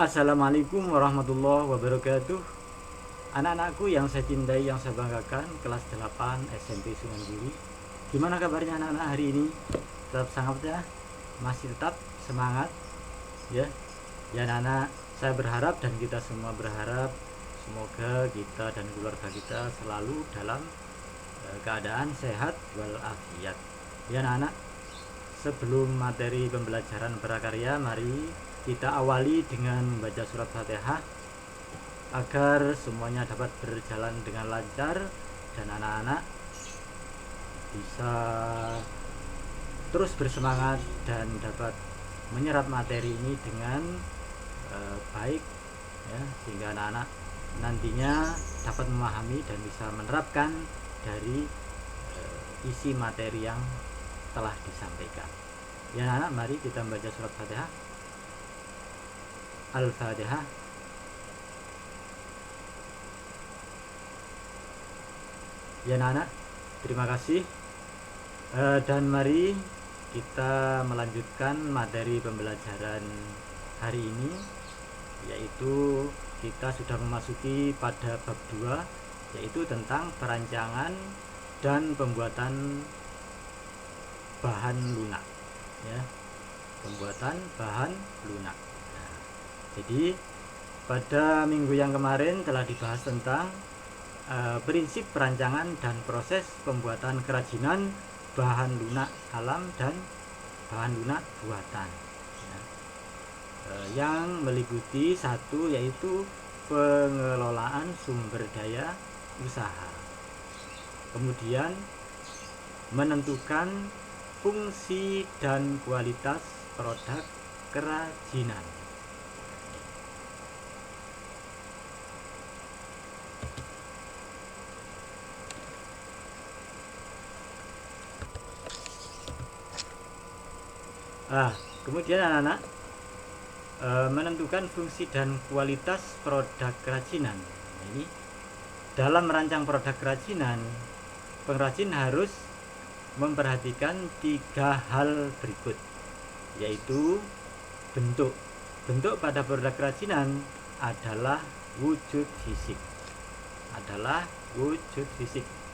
Assalamualaikum warahmatullahi wabarakatuh. Anak-anakku yang saya cintai, yang saya banggakan, kelas 8 SMP Sungai Giri. Gimana kabarnya anak-anak hari ini? Tetap sangat ya? Masih tetap semangat ya? Ya anak-anak, saya berharap dan kita semua berharap semoga kita dan keluarga kita selalu dalam keadaan sehat walafiat. Ya anak-anak, sebelum materi pembelajaran prakarya, mari kita awali dengan membaca surat Fatihah agar semuanya dapat berjalan dengan lancar dan anak-anak bisa terus bersemangat dan dapat menyerap materi ini dengan baik ya, sehingga anak-anak nantinya dapat memahami dan bisa menerapkan dari isi materi yang telah disampaikan. Ya anak-anak, mari kita membaca surat Fatihah. Al-Fatihah. Ya anak-anak, terima kasih. Dan mari kita melanjutkan materi pembelajaran hari ini, yaitu kita sudah memasuki pada bab 2, yaitu tentang perancangan dan pembuatan bahan lunak ya, pembuatan bahan lunak. Nah, jadi pada minggu yang kemarin telah dibahas tentang prinsip perancangan dan proses pembuatan kerajinan bahan lunak alam dan bahan lunak buatan ya, yang meliputi satu yaitu pengelolaan sumber daya usaha, kemudian menentukan fungsi dan kualitas produk kerajinan. Kemudian anak-anak menentukan fungsi dan kualitas produk kerajinan. Ini dalam merancang produk kerajinan, pengrajin harus memperhatikan 3 hal berikut, yaitu bentuk. Bentuk pada produk kerajinan adalah wujud fisik.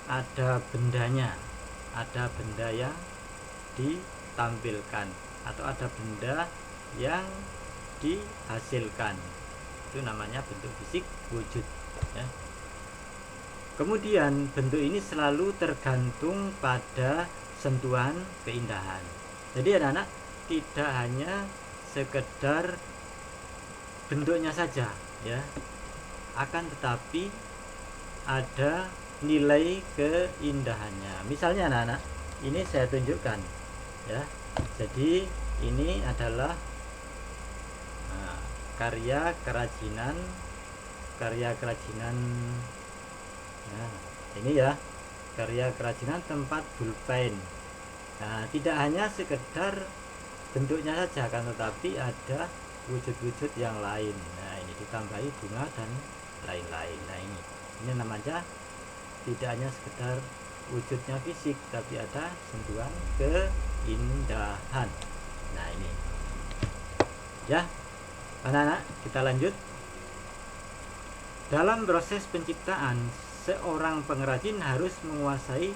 Ada bendanya, ada benda yang ditampilkan atau ada benda yang dihasilkan. Itu namanya bentuk fisik, wujud ya. Kemudian bentuk ini selalu tergantung pada sentuhan keindahan. Jadi anak-anak tidak hanya sekedar bentuknya saja ya, akan tetapi ada nilai keindahannya. Misalnya anak-anak, ini saya tunjukkan ya. Jadi ini adalah karya kerajinan nah, ini ya, karya kerajinan tempat pulpen. Nah, tidak hanya sekedar bentuknya saja, kan tetapi ada wujud-wujud yang lain. Nah, ini ditambahi bunga dan lain-lain. Nah, ini namanya tidak hanya sekedar wujudnya fisik, tapi ada sentuhan keindahan. Nah, ini ya anak-anak, kita lanjut. Dalam proses penciptaan, seorang pengrajin harus menguasai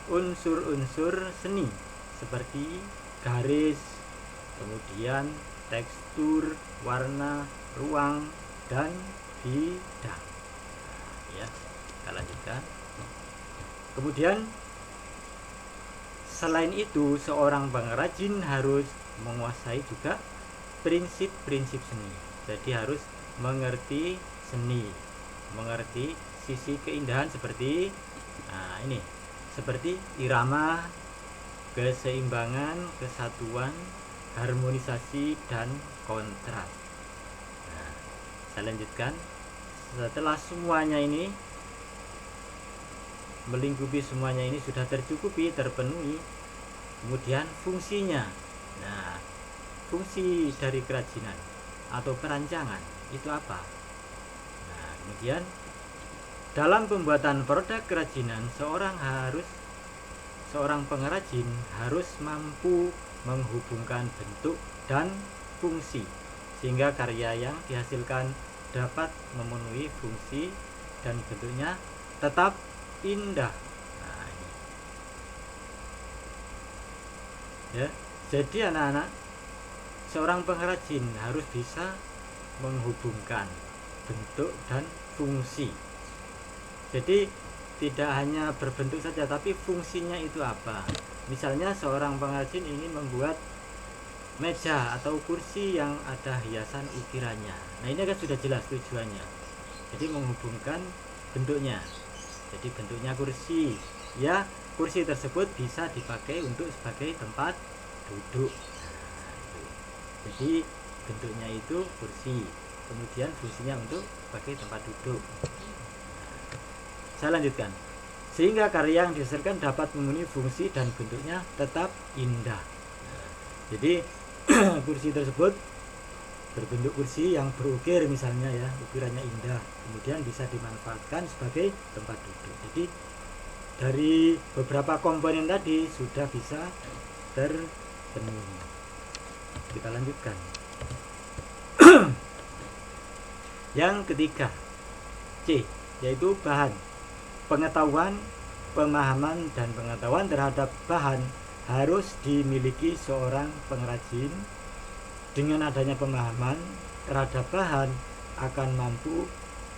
unsur-unsur seni seperti garis, kemudian tekstur, warna, ruang, dan bidang. Ya, kita lanjutkan. Kemudian selain itu, seorang pengrajin harus menguasai juga prinsip-prinsip seni. Jadi harus mengerti seni, mengerti sisi keindahan seperti ini, seperti irama, keseimbangan, kesatuan, harmonisasi, dan kontras. Nah, saya lanjutkan. Setelah semuanya ini melingkupi, semuanya ini sudah tercukupi, terpenuhi, kemudian fungsinya. Nah, fungsi dari kerajinan atau perancangan itu apa? Nah, kemudian dalam pembuatan produk kerajinan, seorang pengrajin harus mampu menghubungkan bentuk dan fungsi sehingga karya yang dihasilkan dapat memenuhi fungsi dan bentuknya tetap indah. Nah, ini. Ya, jadi anak-anak, seorang pengrajin harus bisa menghubungkan bentuk dan fungsi. Jadi tidak hanya berbentuk saja, tapi fungsinya itu apa. Misalnya seorang pengrajin ingin membuat meja atau kursi yang ada hiasan ukirannya. Nah, ini kan sudah jelas tujuannya. Jadi menghubungkan bentuknya. Jadi bentuknya kursi, ya kursi tersebut bisa dipakai untuk sebagai tempat duduk. Jadi bentuknya itu kursi, kemudian fungsinya untuk sebagai tempat duduk. Saya lanjutkan. Sehingga karya yang dihasilkan dapat memenuhi fungsi dan bentuknya tetap indah. Jadi kursi tersebut berbentuk kursi yang berukir misalnya, ya ukirannya indah, kemudian bisa dimanfaatkan sebagai tempat duduk. Jadi dari beberapa komponen tadi sudah bisa terpenuhi. Kita lanjutkan. Yang ketiga, C, yaitu bahan. Pengetahuan, pemahaman, dan pengetahuan terhadap bahan harus dimiliki seorang pengrajin. Dengan adanya pemahaman terhadap bahan akan mampu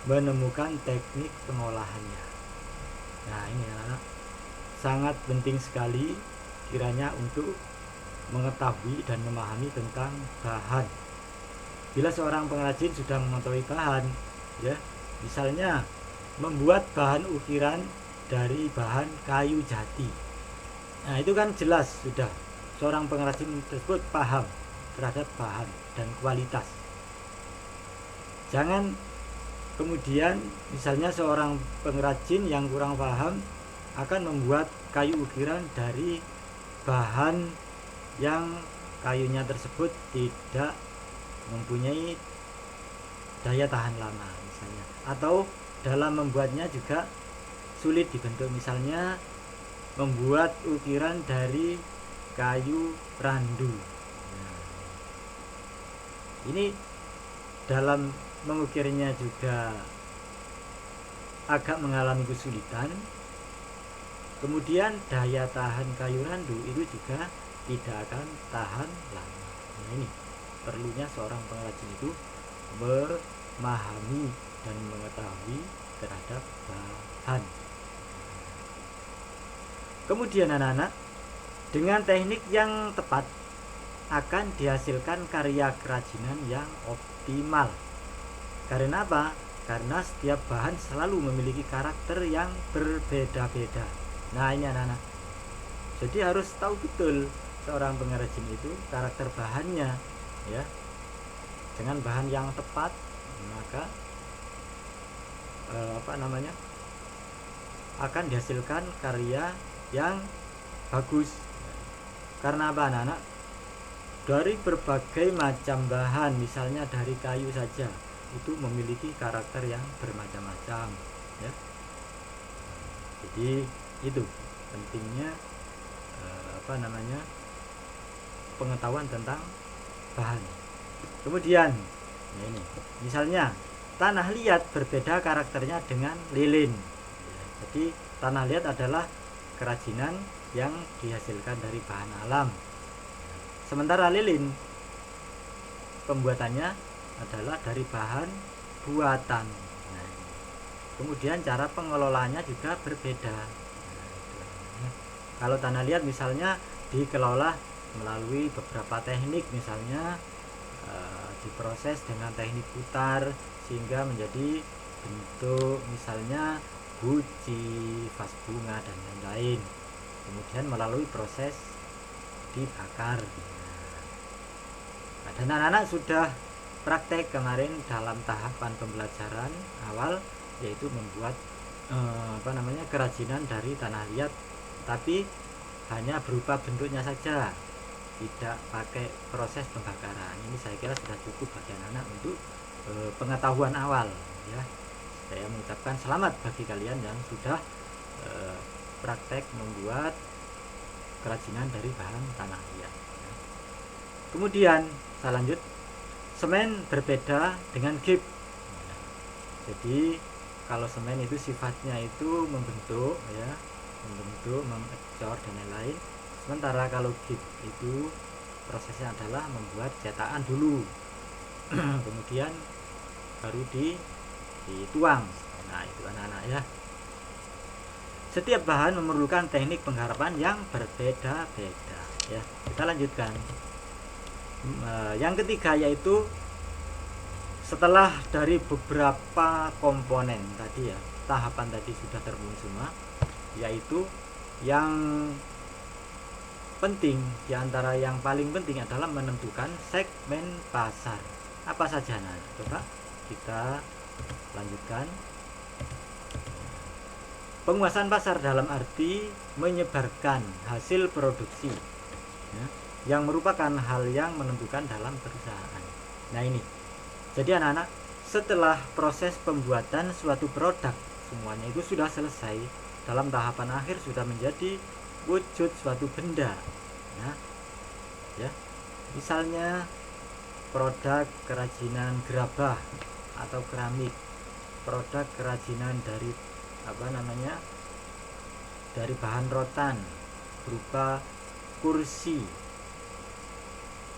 menemukan teknik pengolahannya. Nah, ini anak sangat penting sekali kiranya untuk mengetahui dan memahami tentang bahan. Bila seorang pengrajin sudah mengetahui bahan, ya misalnya membuat bahan ukiran dari bahan kayu jati, nah itu kan jelas sudah seorang pengrajin tersebut paham terhadap bahan dan kualitas. Jangan kemudian misalnya seorang pengrajin yang kurang paham akan membuat kayu ukiran dari bahan yang kayunya tersebut tidak mempunyai daya tahan lama misalnya, atau dalam membuatnya juga sulit dibentuk, misalnya membuat ukiran dari kayu randu. Ini dalam mengukirnya juga agak mengalami kesulitan. Kemudian daya tahan kayu randu itu juga tidak akan tahan lama. Nah, ini perlunya seorang pengrajin itu memahami dan mengetahui terhadap bahan. Kemudian anak-anak, dengan teknik yang tepat akan dihasilkan karya kerajinan yang optimal. Karena apa? Karena setiap bahan selalu memiliki karakter yang berbeda-beda. Nah, ini anak-anak, jadi harus tahu betul seorang pengrajin itu karakter bahannya, ya. Dengan bahan yang tepat maka akan dihasilkan karya yang bagus. Karena apa anak-anak? Dari berbagai macam bahan, misalnya dari kayu saja, itu memiliki karakter yang bermacam-macam, ya. Jadi itu pentingnya pengetahuan tentang bahan. Kemudian ini misalnya tanah liat berbeda karakternya dengan lilin. Jadi tanah liat adalah kerajinan yang dihasilkan dari bahan alam, sementara lilin pembuatannya adalah dari bahan buatan. Nah, kemudian cara pengelolaannya juga berbeda. Kalau tanah liat misalnya dikelola melalui beberapa teknik, misalnya diproses dengan teknik putar sehingga menjadi bentuk misalnya guci, vas bunga, dan lain-lain. Kemudian melalui proses dibakar. Dan anak-anak sudah praktek kemarin dalam tahapan pembelajaran awal, yaitu membuat kerajinan dari tanah liat, tapi hanya berupa bentuknya saja, tidak pakai proses pembakaran. Ini saya kira sudah cukup bagi anak-anak untuk pengetahuan awal, ya. Saya mengucapkan selamat bagi kalian yang sudah praktek membuat kerajinan dari bahan tanah liat. Kemudian saya lanjut. Semen berbeda dengan gip. Jadi kalau semen itu sifatnya itu membentuk, ya, membentuk, mengecor dan lain-lain. Sementara kalau gip itu prosesnya adalah membuat cetakan dulu, kemudian baru dituang. Nah itu anak-anak ya. Setiap bahan memerlukan teknik penggarapan yang berbeda-beda. Ya, kita lanjutkan. Yang ketiga yaitu setelah dari beberapa komponen tadi ya, tahapan tadi sudah terpenuhi semua, yaitu yang penting, diantara yang paling penting adalah menentukan segmen pasar. Apa saja? Nah, coba kita lanjutkan. Penguasaan pasar dalam arti menyebarkan hasil produksi, ya, yang merupakan hal yang menentukan dalam perusahaan. Nah ini, jadi anak-anak, setelah proses pembuatan suatu produk semuanya itu sudah selesai, dalam tahapan akhir sudah menjadi wujud suatu benda, ya. Misalnya produk kerajinan gerabah atau keramik, produk kerajinan dari dari bahan rotan berupa kursi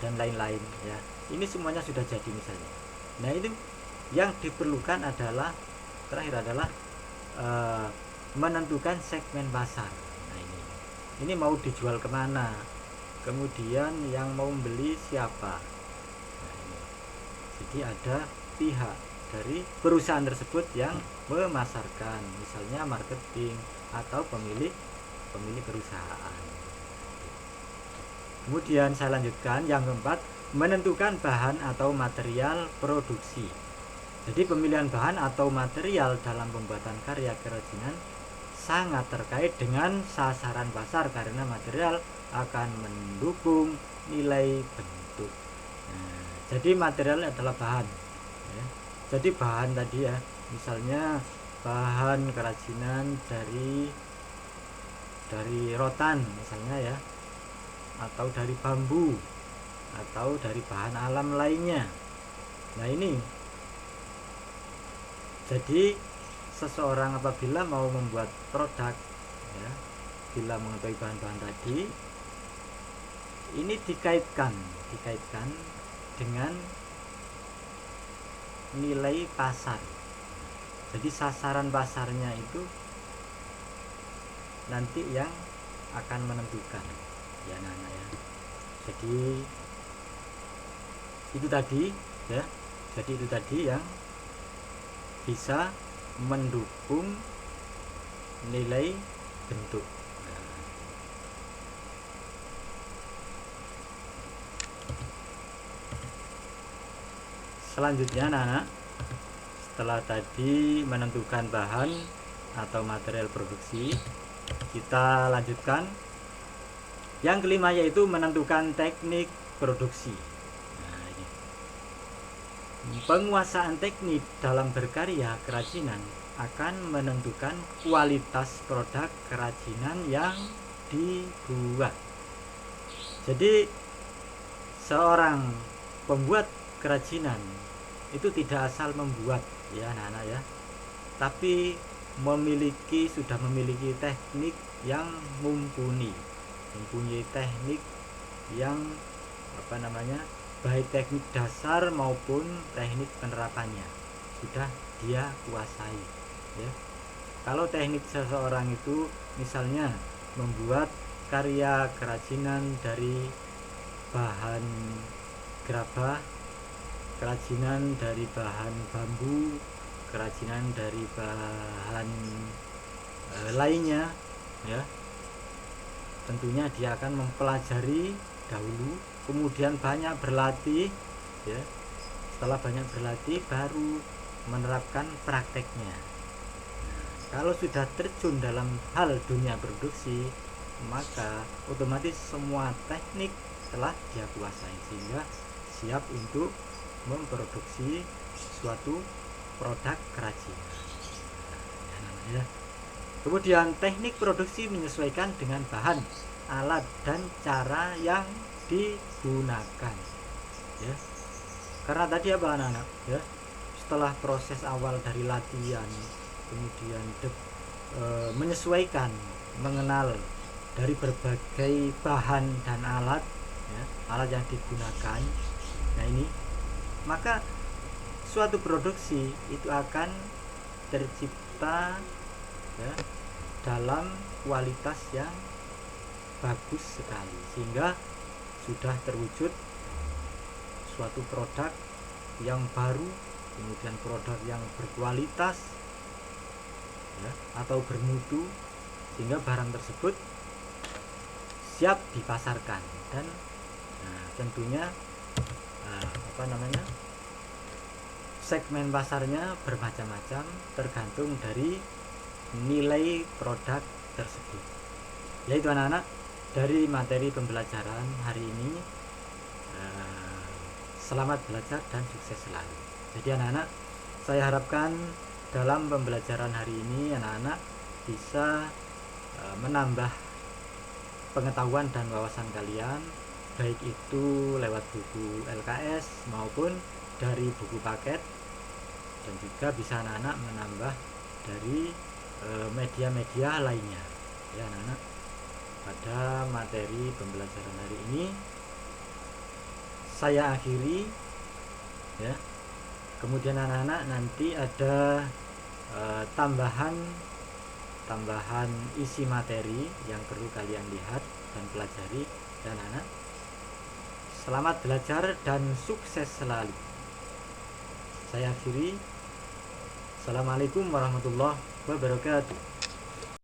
dan lain-lain, ya. Ini semuanya sudah jadi misalnya. Nah itu yang diperlukan adalah terakhir adalah menentukan segmen pasar. Nah ini mau dijual kemana, kemudian yang mau membeli siapa. Nah, ini. Jadi ada pihak dari perusahaan tersebut yang memasarkan, misalnya marketing atau pemilik perusahaan. Kemudian saya lanjutkan yang keempat, menentukan bahan atau material produksi. Jadi pemilihan bahan atau material dalam pembuatan karya kerajinan sangat terkait dengan sasaran pasar karena material akan mendukung nilai bentuk. Nah, jadi material adalah bahan, ya. Jadi bahan tadi ya, misalnya bahan kerajinan dari rotan misalnya ya, atau dari bambu, atau dari bahan alam lainnya. Nah ini, jadi seseorang apabila mau membuat produk, ya, bila mengetahui bahan-bahan tadi, ini dikaitkan dengan nilai pasar. Jadi sasaran pasarnya itu nanti yang akan menentukan, ya Nana ya. Jadi itu tadi ya. Jadi itu tadi yang bisa mendukung nilai bentuk. Selanjutnya anak-anak, setelah tadi menentukan bahan atau material produksi, kita lanjutkan yang kelima yaitu menentukan teknik produksi. Nah, ini. Penguasaan teknik dalam berkarya kerajinan akan menentukan kualitas produk kerajinan yang dibuat. Jadi seorang pembuat kerajinan itu tidak asal membuat, ya anak-anak ya, tapi sudah memiliki teknik yang mempunyai teknik yang baik teknik dasar maupun teknik penerapannya sudah dia kuasai, ya. Kalau teknik seseorang itu misalnya membuat karya kerajinan dari bahan gerabah, kerajinan dari bahan bambu, kerajinan dari bahan lainnya, ya, tentunya dia akan mempelajari dahulu, kemudian banyak berlatih, ya. Setelah banyak berlatih baru menerapkan prakteknya. Nah, kalau sudah terjun dalam hal dunia produksi, maka otomatis semua teknik telah dia kuasai sehingga siap untuk memproduksi suatu produk kerajinan. Ya. Kemudian teknik produksi menyesuaikan dengan bahan, alat dan cara yang digunakan, ya. Karena tadi apa anak-anak ya, setelah proses awal dari latihan, kemudian menyesuaikan, mengenal dari berbagai bahan dan alat ya, alat yang digunakan. Nah ini, maka suatu produksi itu akan tercipta ya, dalam kualitas yang bagus sekali, sehingga sudah terwujud suatu produk yang baru, kemudian produk yang berkualitas ya, atau bermutu, sehingga barang tersebut siap dipasarkan. Dan tentunya segmen pasarnya bermacam-macam tergantung dari nilai produk tersebut. Yaitu anak-anak, dari materi pembelajaran hari ini, selamat belajar dan sukses selalu. Jadi anak-anak, saya harapkan dalam pembelajaran hari ini anak-anak bisa menambah pengetahuan dan wawasan kalian, baik itu lewat buku LKS maupun dari buku paket, dan juga bisa anak-anak menambah dari media-media lainnya ya anak-anak. Pada materi pembelajaran hari ini saya akhiri ya. Kemudian anak-anak nanti ada tambahan isi materi yang perlu kalian lihat dan pelajari. Dan anak, selamat belajar dan sukses selalu. Saya akhiri. Assalamualaikum warahmatullahi wabarakatuh.